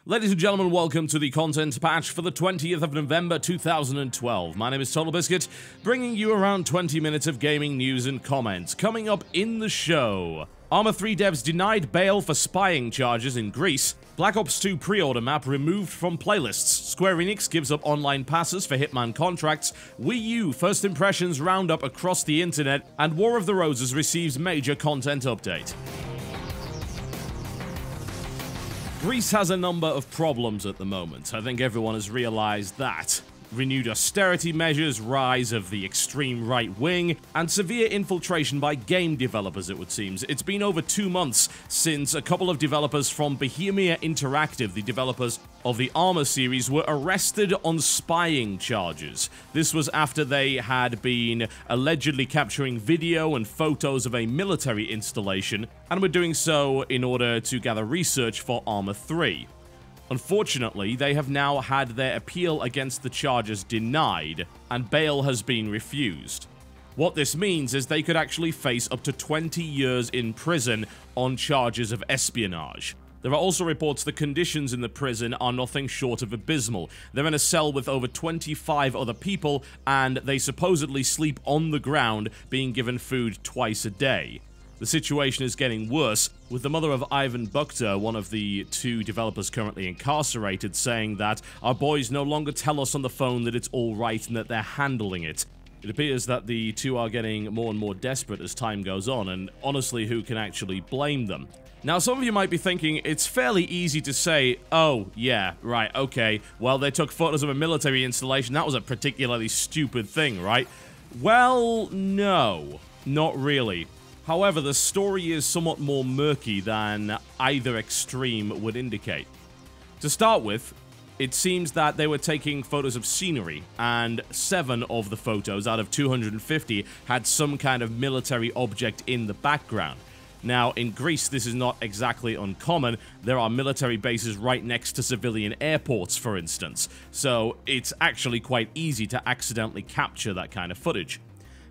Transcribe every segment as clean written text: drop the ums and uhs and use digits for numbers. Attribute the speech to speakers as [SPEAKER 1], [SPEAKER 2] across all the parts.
[SPEAKER 1] Ladies and gentlemen, welcome to the content patch for the 20th of November 2012. My name is TotalBiscuit, bringing you around 20 minutes of gaming news and comments. Coming up in the show, ArmA 3 devs denied bail for spying charges in Greece, Black Ops 2 pre-order map removed from playlists, Square-Enix gives up online passes for Hitman contracts, Wii U first impressions roundup across the internet, and War of the Roses receives major content update. Greece has a number of problems at the moment. I think everyone has realized that. Renewed austerity measures, rise of the extreme right wing, and severe infiltration by game developers, it would seem. It's been over 2 months since a couple of developers from Bohemia Interactive, the developers of the ArmA series, were arrested on spying charges. This was after they had been allegedly capturing video and photos of a military installation, and were doing so in order to gather research for ArmA 3. Unfortunately, they have now had their appeal against the charges denied, and bail has been refused. What this means is they could actually face up to 20 years in prison on charges of espionage. There are also reports the conditions in the prison are nothing short of abysmal. They're in a cell with over 25 other people, and they supposedly sleep on the ground, being given food twice a day. The situation is getting worse, with the mother of Ivan Bukta, one of the 2 developers currently incarcerated, saying that our boys no longer tell us on the phone that it's all right and that they're handling it. It appears that the 2 are getting more and more desperate as time goes on, and honestly, who can actually blame them? Now, some of you might be thinking, it's fairly easy to say, oh, yeah, right, okay, well, they took photos of a military installation, that was a particularly stupid thing, right? Well, no, not really. However, the story is somewhat more murky than either extreme would indicate. To start with, it seems that they were taking photos of scenery, and 7 of the photos out of 250 had some kind of military object in the background. Now, in Greece, this is not exactly uncommon. There are military bases right next to civilian airports, for instance, so it's actually quite easy to accidentally capture that kind of footage.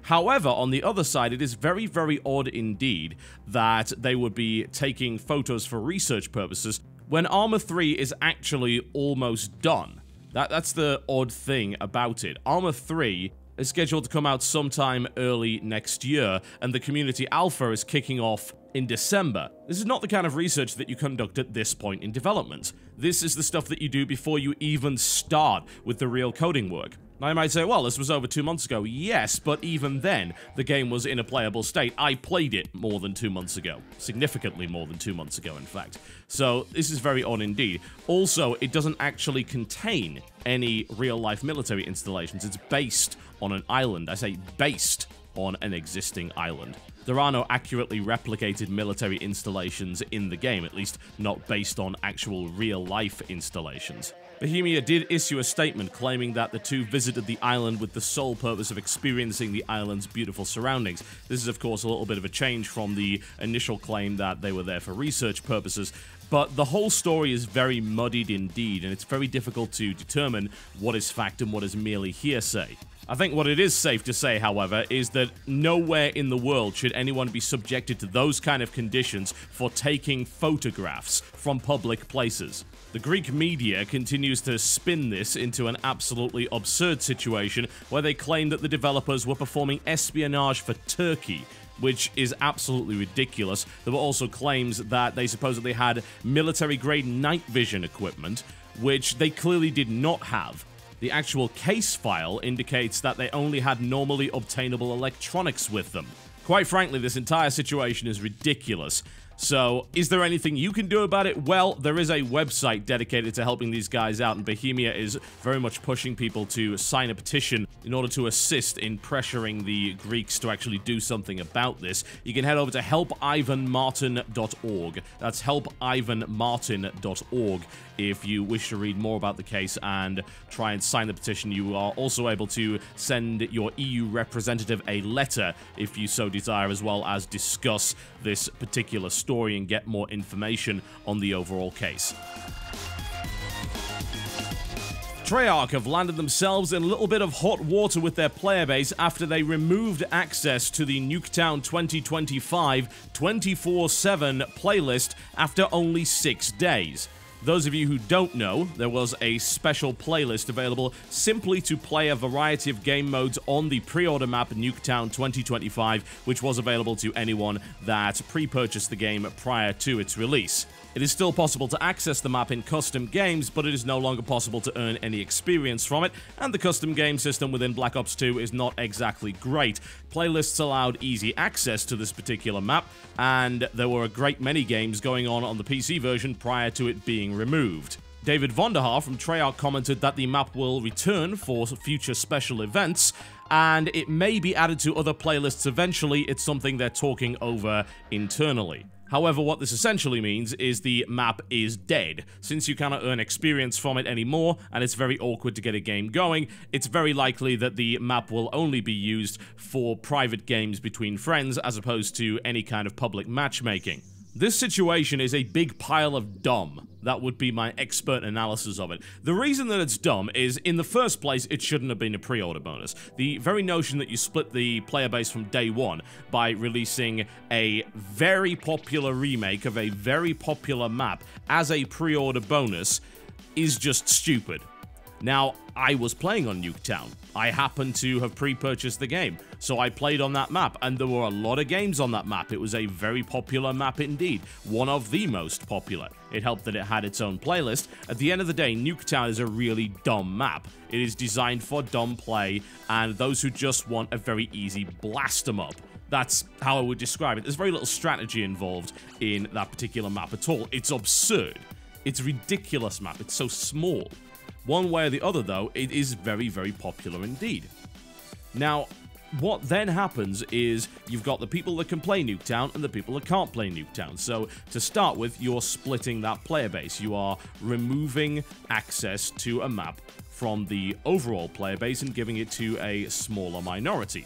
[SPEAKER 1] However, on the other side, it is very, very odd indeed that they would be taking photos for research purposes when ArmA 3 is actually almost done. That's the odd thing about it. ArmA 3 is scheduled to come out sometime early next year, and the community alpha is kicking off in December. This is not the kind of research that you conduct at this point in development. This is the stuff that you do before you even start with the real coding work. Now, you might say, well, this was over 2 months ago. Yes, but even then, the game was in a playable state. I played it more than 2 months ago. Significantly more than 2 months ago, in fact. So, this is very odd indeed. Also, it doesn't actually contain any real-life military installations. It's based on an island. I say based on an existing island. There are no accurately replicated military installations in the game, at least not based on actual real-life installations. Bohemia did issue a statement claiming that the 2 visited the island with the sole purpose of experiencing the island's beautiful surroundings. This is, of course, a little bit of a change from the initial claim that they were there for research purposes, but the whole story is very muddied indeed, and it's very difficult to determine what is fact and what is merely hearsay. I think what it is safe to say, however, is that nowhere in the world should anyone be subjected to those kind of conditions for taking photographs from public places. The Greek media continues to spin this into an absolutely absurd situation where they claim that the developers were performing espionage for Turkey, which is absolutely ridiculous. There were also claims that they supposedly had military-grade night vision equipment, which they clearly did not have. The actual case file indicates that they only had normally obtainable electronics with them. Quite frankly, this entire situation is ridiculous. So, is there anything you can do about it? Well, there is a website dedicated to helping these guys out, and Bohemia is very much pushing people to sign a petition in order to assist in pressuring the Greeks to actually do something about this. You can head over to helpivanmartin.org. That's helpivanmartin.org if you wish to read more about the case and try and sign the petition. You are also able to send your EU representative a letter if you so desire, as well as discuss this particular story and get more information on the overall case. Treyarch have landed themselves in a little bit of hot water with their player base after they removed access to the Nuketown 2025 24/7 playlist after only 6 days. Those of you who don't know, there was a special playlist available simply to play a variety of game modes on the pre-order map Nuketown 2025, which was available to anyone that pre-purchased the game prior to its release. It is still possible to access the map in custom games, but it is no longer possible to earn any experience from it, and the custom game system within Black Ops 2 is not exactly great. Playlists allowed easy access to this particular map, and there were a great many games going on the PC version prior to it being removed. David Vonderhaar from Treyarch commented that the map will return for future special events, and it may be added to other playlists eventually. It's something they're talking over internally. However, what this essentially means is the map is dead. Since you cannot earn experience from it anymore, and it's very awkward to get a game going, it's very likely that the map will only be used for private games between friends as opposed to any kind of public matchmaking. This situation is a big pile of dumb. That would be my expert analysis of it. The reason that it's dumb is, in the first place, it shouldn't have been a pre-order bonus. The very notion that you split the player base from day one by releasing a very popular remake of a very popular map as a pre-order bonus is just stupid. Now, I was playing on Nuketown. I happened to have pre-purchased the game, so I played on that map, and there were a lot of games on that map. It was a very popular map indeed, one of the most popular. It helped that it had its own playlist. At the end of the day, Nuketown is a really dumb map. It is designed for dumb play, and those who just want a very easy blast 'em up. That's how I would describe it. There's very little strategy involved in that particular map at all. It's absurd. It's a ridiculous map. It's so small. One way or the other, though, it is very, very popular indeed. Now, what then happens is you've got the people that can play Nuketown and the people that can't play Nuketown. So, to start with, you're splitting that player base. You are removing access to a map from the overall player base and giving it to a smaller minority.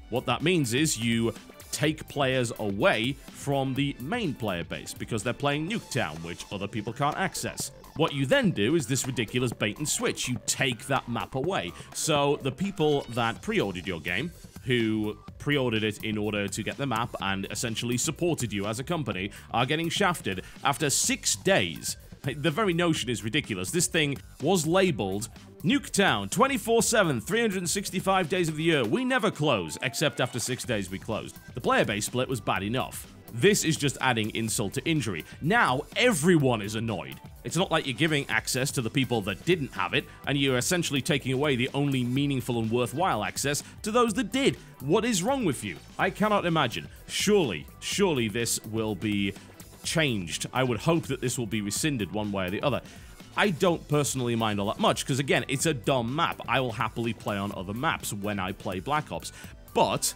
[SPEAKER 1] What that means is you take players away from the main player base because they're playing Nuketown, which other people can't access. What you then do is this ridiculous bait and switch. You take that map away. So the people that pre-ordered your game, who pre-ordered it in order to get the map and essentially supported you as a company, are getting shafted after 6 days. The very notion is ridiculous. This thing was labeled Nuketown 24/7, 365 days of the year. We never close, except after 6 days we closed. The player base split was bad enough. This is just adding insult to injury. Now everyone is annoyed. It's not like you're giving access to the people that didn't have it, and you're essentially taking away the only meaningful and worthwhile access to those that did. What is wrong with you? I cannot imagine. Surely this will be changed. I would hope that this will be rescinded one way or the other. I don't personally mind all that much, because again, it's a dumb map. I will happily play on other maps when I play Black Ops. But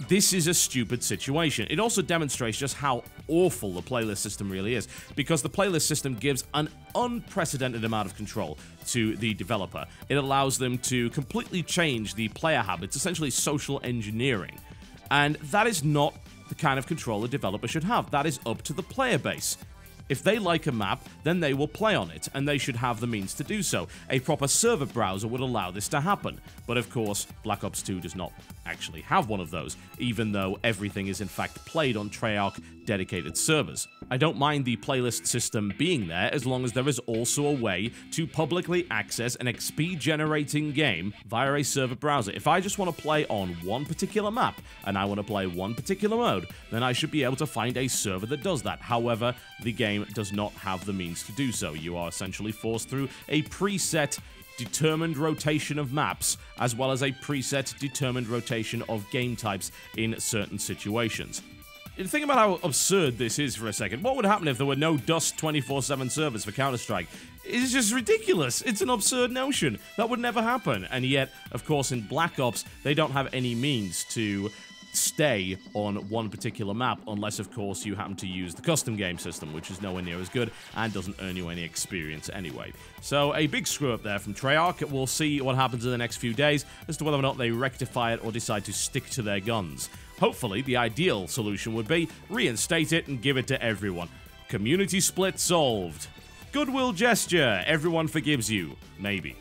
[SPEAKER 1] this is a stupid situation. It also demonstrates just how awful the playlist system really is, because the playlist system gives an unprecedented amount of control to the developer. It allows them to completely change the player habits, essentially social engineering. And that is not the kind of control a developer should have. That is up to the player base. If they like a map, then they will play on it, and they should have the means to do so. A proper server browser would allow this to happen, but of course, Black Ops 2 does not actually have one of those, even though everything is in fact played on Treyarch dedicated servers. I don't mind the playlist system being there as long as there is also a way to publicly access an XP-generating game via a server browser. If I just want to play on one particular map, and I want to play one particular mode, then I should be able to find a server that does that. However, the game does not have the means to do so. You are essentially forced through a preset determined rotation of maps, as well as a preset determined rotation of game types in certain situations. Think about how absurd this is for a second. What would happen if there were no Dust 24/7 servers for Counter-Strike? It's just ridiculous. It's an absurd notion. That would never happen. And yet, of course, in Black Ops, they don't have any means to stay on one particular map, unless of course you happen to use the custom game system, which is nowhere near as good and doesn't earn you any experience anyway. So a big screw up there from Treyarch. We'll see what happens in the next few days as to whether or not they rectify it or decide to stick to their guns. Hopefully the ideal solution would be reinstate it and give it to everyone. Community split solved. Goodwill gesture, everyone forgives you. Maybe.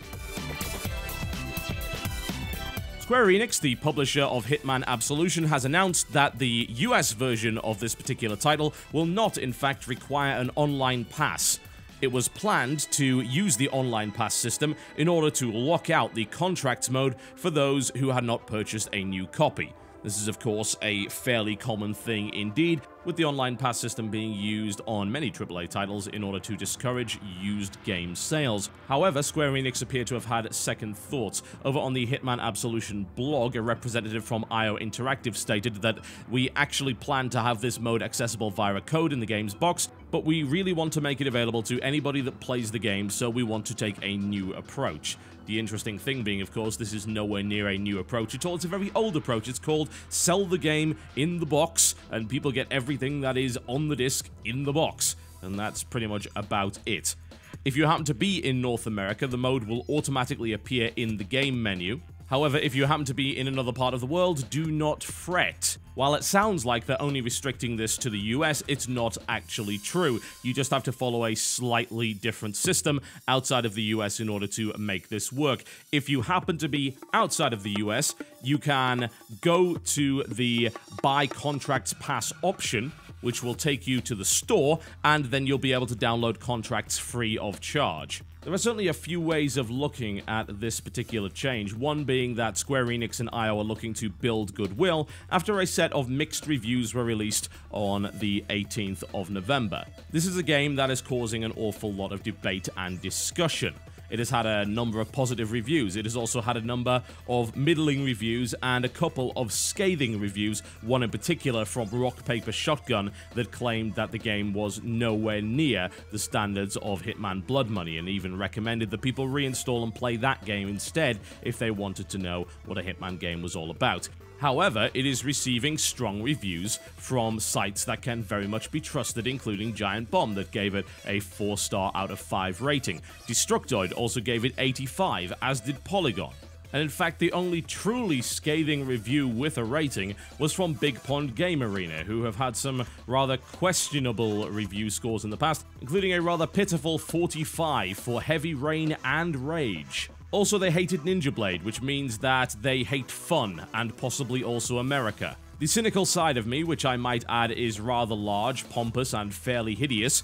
[SPEAKER 1] Square-Enix, the publisher of Hitman Absolution, has announced that the US version of this particular title will not, in fact, require an online pass. It was planned to use the online pass system in order to lock out the contracts mode for those who had not purchased a new copy. This is, of course, a fairly common thing indeed, with the online pass system being used on many AAA titles in order to discourage used game sales. However, Square-Enix appear to have had second thoughts. Over on the Hitman Absolution blog, a representative from IO Interactive stated that we actually plan to have this mode accessible via a code in the game's box, but we really want to make it available to anybody that plays the game, so we want to take a new approach. The interesting thing being, of course, this is nowhere near a new approach at all. It's a very old approach. It's called sell the game in the box, and people get everything that is on the disc in the box. And that's pretty much about it. If you happen to be in North America, the mode will automatically appear in the game menu. However, if you happen to be in another part of the world, do not fret. While it sounds like they're only restricting this to the US, it's not actually true. You just have to follow a slightly different system outside of the US in order to make this work. If you happen to be outside of the US, you can go to the Buy Contracts Pass option, which will take you to the store, and then you'll be able to download contracts free of charge. There are certainly a few ways of looking at this particular change, one being that Square-Enix and IO are looking to build goodwill after a set of mixed reviews were released on the 18th of November. This is a game that is causing an awful lot of debate and discussion. It has had a number of positive reviews. It has also had a number of middling reviews and a couple of scathing reviews, one in particular from Rock Paper Shotgun that claimed that the game was nowhere near the standards of Hitman Blood Money and even recommended that people reinstall and play that game instead if they wanted to know what a Hitman game was all about. However, it is receiving strong reviews from sites that can very much be trusted, including Giant Bomb, that gave it a 4-star out of 5 rating. Destructoid also gave it 85, as did Polygon. And in fact, the only truly scathing review with a rating was from Big Pond Game Arena, who have had some rather questionable review scores in the past, including a rather pitiful 45 for Heavy Rain and Rage. Also, they hated Ninja Blade, which means that they hate fun, and possibly also America. The cynical side of me, which I might add is rather large, pompous, and fairly hideous,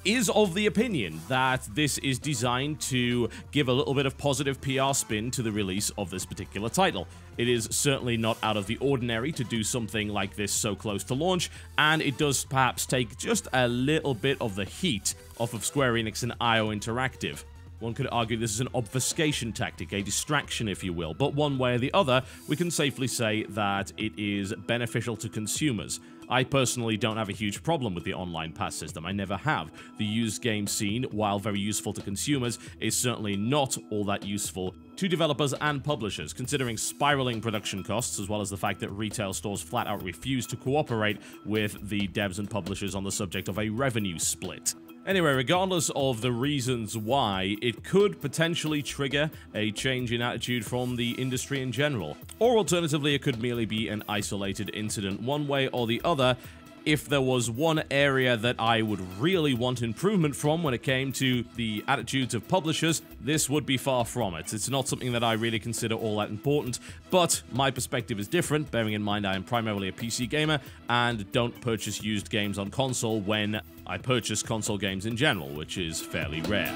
[SPEAKER 1] is of the opinion that this is designed to give a little bit of positive PR spin to the release of this particular title. It is certainly not out of the ordinary to do something like this so close to launch, and it does perhaps take just a little bit of the heat off of Square Enix and IO Interactive. One could argue this is an obfuscation tactic, a distraction if you will, but one way or the other, we can safely say that it is beneficial to consumers. I personally don't have a huge problem with the online pass system, I never have. The used game scene, while very useful to consumers, is certainly not all that useful to developers and publishers, considering spiraling production costs, as well as the fact that retail stores flat out refuse to cooperate with the devs and publishers on the subject of a revenue split. Anyway, regardless of the reasons why, it could potentially trigger a change in attitude from the industry in general. Or alternatively, it could merely be an isolated incident. One way or the other, if there was one area that I would really want improvement from when it came to the attitudes of publishers, this would be far from it. It's not something that I really consider all that important, but my perspective is different, bearing in mind I am primarily a PC gamer and don't purchase used games on console when I purchase console games in general, which is fairly rare.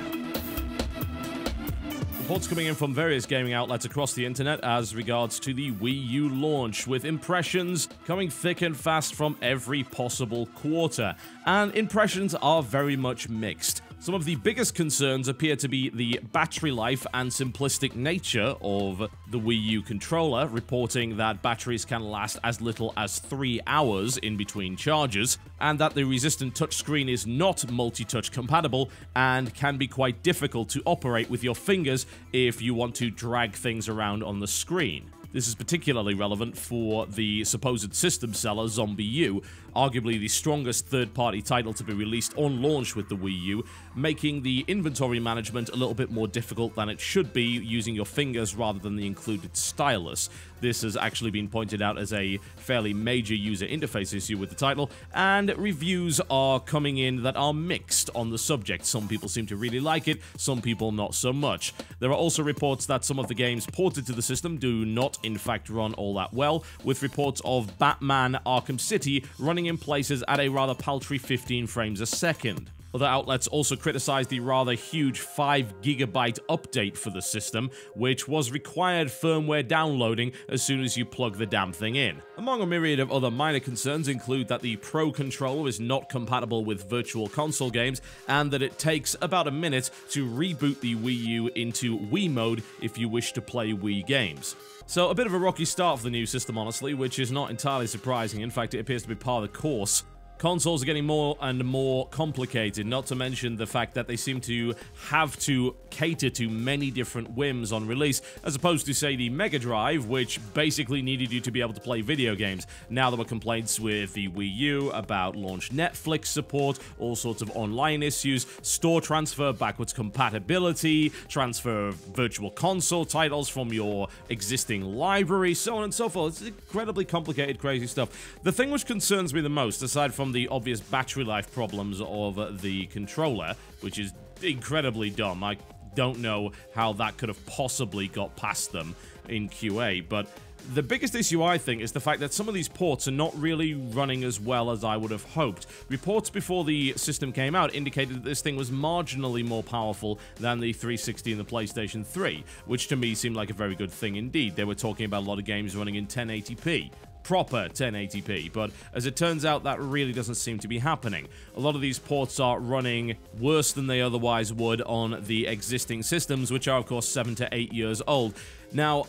[SPEAKER 1] Reports coming in from various gaming outlets across the internet as regards to the Wii U launch, with impressions coming thick and fast from every possible quarter. And impressions are very much mixed. Some of the biggest concerns appear to be the battery life and simplistic nature of the Wii U controller, reporting that batteries can last as little as 3 hours in between charges, and that the resistant touchscreen is not multi-touch compatible and can be quite difficult to operate with your fingers if you want to drag things around on the screen. This is particularly relevant for the supposed system seller ZombiU, arguably the strongest third-party title to be released on launch with the Wii U, making the inventory management a little bit more difficult than it should be using your fingers rather than the included stylus. This has actually been pointed out as a fairly major user interface issue with the title, and reviews are coming in that are mixed on the subject. Some people seem to really like it, some people not so much. There are also reports that some of the games ported to the system do not in fact run all that well, with reports of Batman Arkham City running in places at a rather paltry 15 frames a second. Other outlets also criticized the rather huge 5GB update for the system, which was required firmware downloading as soon as you plug the damn thing in. Among a myriad of other minor concerns include that the Pro controller is not compatible with Virtual Console games, and that it takes about a minute to reboot the Wii U into Wii mode if you wish to play Wii games. So a bit of a rocky start for the new system, honestly, which is not entirely surprising. In fact, it appears to be part of the course. Consoles are getting more and more complicated, not to mention the fact that they seem to have to cater to many different whims on release, as opposed to, say, the Mega Drive, which basically needed you to be able to play video games. Now there were complaints with the Wii U about launch Netflix support, all sorts of online issues, store transfer, backwards compatibility, transfer of Virtual Console titles from your existing library, so on and so forth. It's incredibly complicated, crazy stuff. The thing which concerns me the most, aside from the obvious battery life problems of the controller, which is incredibly dumb. I don't know how that could have possibly got past them in QA, but the biggest issue, I think, is the fact that some of these ports are not really running as well as I would have hoped. Reports before the system came out indicated that this thing was marginally more powerful than the 360 and the PlayStation 3, which to me seemed like a very good thing indeed. They were talking about a lot of games running in 1080p. Proper 1080p, but as it turns out, that really doesn't seem to be happening. A lot of these ports are running worse than they otherwise would on the existing systems, which are, of course, 7 to 8 years old. Now,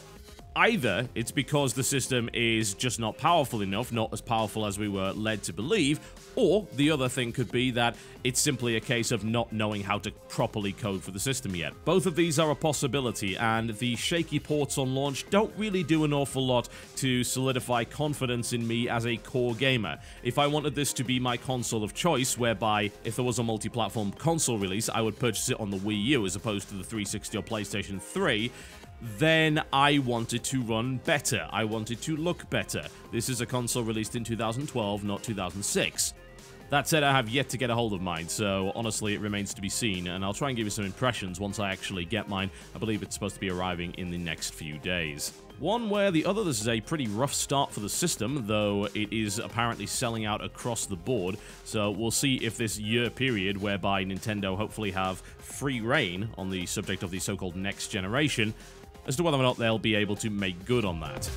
[SPEAKER 1] either it's because the system is just not powerful enough, not as powerful as we were led to believe, or the other thing could be that it's simply a case of not knowing how to properly code for the system yet. Both of these are a possibility, and the shaky ports on launch don't really do an awful lot to solidify confidence in me as a core gamer. If I wanted this to be my console of choice, whereby if there was a multi-platform console release, I would purchase it on the Wii U as opposed to the 360 or PlayStation 3, then I wanted to run better. I wanted to look better. This is a console released in 2012, not 2006. That said, I have yet to get a hold of mine, so honestly it remains to be seen, and I'll try and give you some impressions once I actually get mine. I believe it's supposed to be arriving in the next few days. One way or the other, this is a pretty rough start for the system, though it is apparently selling out across the board, so we'll see if this year period, whereby Nintendo hopefully have free reign on the subject of the so-called next generation, as to whether or not they'll be able to make good on that.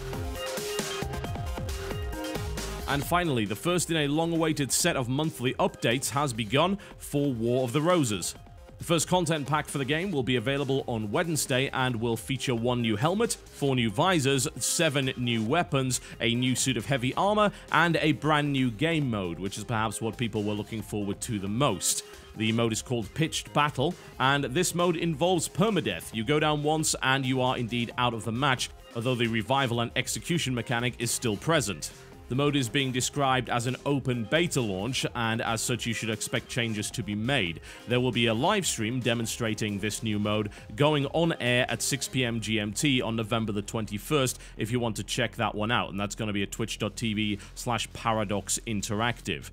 [SPEAKER 1] And finally, the first in a long-awaited set of monthly updates has begun for War of the Roses. The first content pack for the game will be available on Wednesday and will feature 1 new helmet, 4 new visors, 7 new weapons, a new suit of heavy armor, and a brand new game mode, which is perhaps what people were looking forward to the most. The mode is called Pitched Battle, and this mode involves permadeath. You go down once and you are indeed out of the match, although the revival and execution mechanic is still present. The mode is being described as an open beta launch, and as such you should expect changes to be made. There will be a live stream demonstrating this new mode going on air at 6 PM GMT on November the 21st if you want to check that one out, and that's going to be at twitch.tv/Paradox Interactive.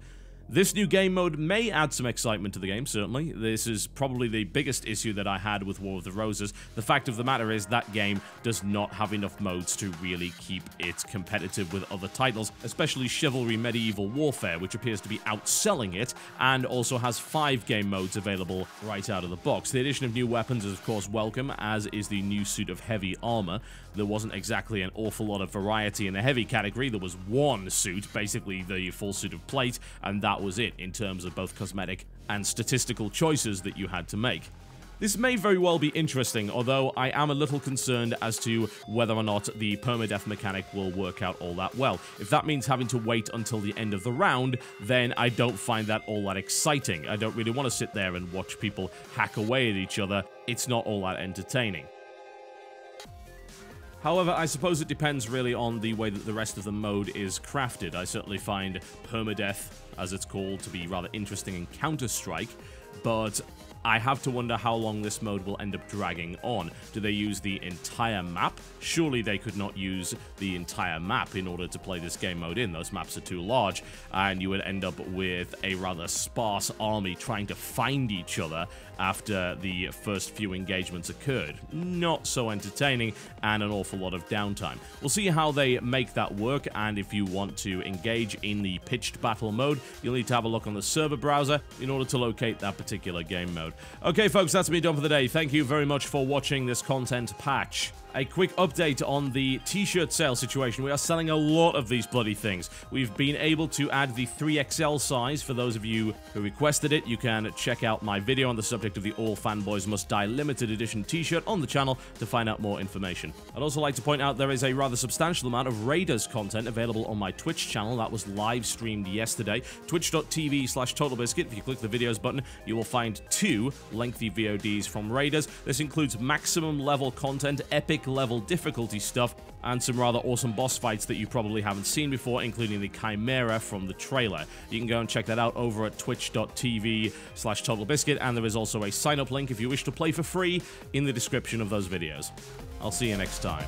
[SPEAKER 1] This new game mode may add some excitement to the game, certainly. This is probably the biggest issue that I had with War of the Roses. The fact of the matter is that game does not have enough modes to really keep it competitive with other titles, especially Chivalry Medieval Warfare, which appears to be outselling it, and also has 5 game modes available right out of the box. The addition of new weapons is of course welcome, as is the new suit of heavy armor. There wasn't exactly an awful lot of variety in the heavy category. There was one suit, basically the full suit of plate, and that was it in terms of both cosmetic and statistical choices that you had to make. This may very well be interesting, although I am a little concerned as to whether or not the permadeath mechanic will work out all that well. If that means having to wait until the end of the round, then I don't find that all that exciting. I don't really want to sit there and watch people hack away at each other. It's not all that entertaining. However, I suppose it depends really on the way that the rest of the mode is crafted. I certainly find permadeath, as it's called, to be rather interesting in Counter-Strike, but I have to wonder how long this mode will end up dragging on. Do they use the entire map? Surely they could not use the entire map in order to play this game mode in. Those maps are too large, and you would end up with a rather sparse army trying to find each other after the first few engagements occurred. Not so entertaining, and an awful lot of downtime. We'll see how they make that work, and if you want to engage in the pitched battle mode, you'll need to have a look on the server browser in order to locate that particular game mode. Okay, folks, that's me done for the day. Thank you very much for watching this content patch. A quick update on the t-shirt sale situation. We are selling a lot of these bloody things. We've been able to add the 3XL size. For those of you who requested it, you can check out my video on the subject of the All Fanboys Must Die limited edition t-shirt on the channel to find out more information. I'd also like to point out there is a rather substantial amount of Raiders content available on my Twitch channel. That was live streamed yesterday. Twitch.tv/TotalBiscuit. If you click the videos button, you will find 2 lengthy VODs from Raiders. This includes maximum level content, epic level difficulty stuff, and some rather awesome boss fights that you probably haven't seen before, including the Chimera from the trailer. You can go and check that out over at twitch.tv/TotalBiscuit, and there is also a sign-up link if you wish to play for free in the description of those videos. I'll see you next time.